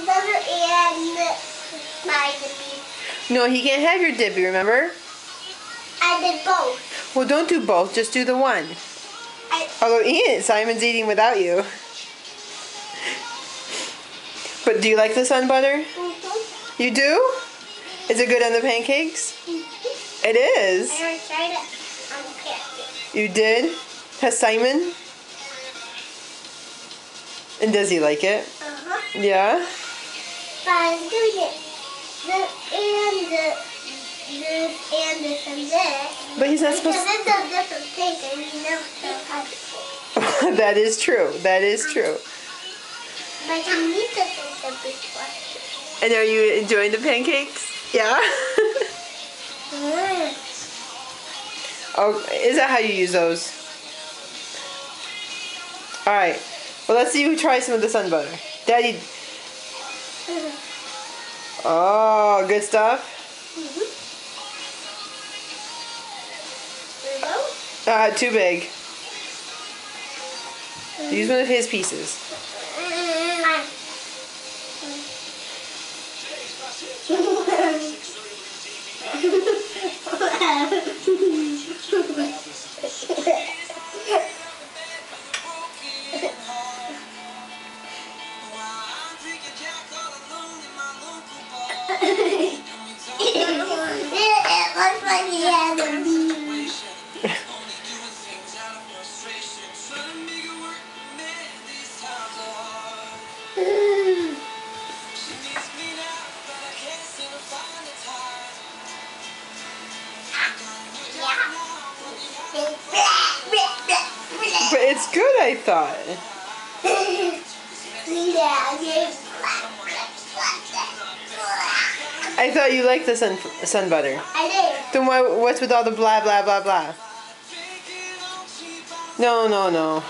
butter and my dippy. No, he can't have your dippy, remember? I did both. Well, don't do both. Just do the one. Although Simon's eating without you. But do you like the sun butter? Mm-hmm. You do? Is it good on the pancakes? Mm-hmm. It is. I already tried it on the pancakes. You did? Has Simon? And does he like it? Uh-huh. Yeah? But I'm doing it. This and this. But he's not supposed to. Because it's a different thing and you never know how to do it. That is true. That is true. But you need to think of before. And are you enjoying the pancakes? Yeah? Oh, is that how you use those? Alright. Well, let's see who tries some of the sun butter. Daddy. Oh, good stuff? Too big. Use one of his pieces. It looks like he has a bee. But it's good, I thought. I thought you liked the sun butter. I did. Then what's with all the blah, blah, blah, blah? No, no, no.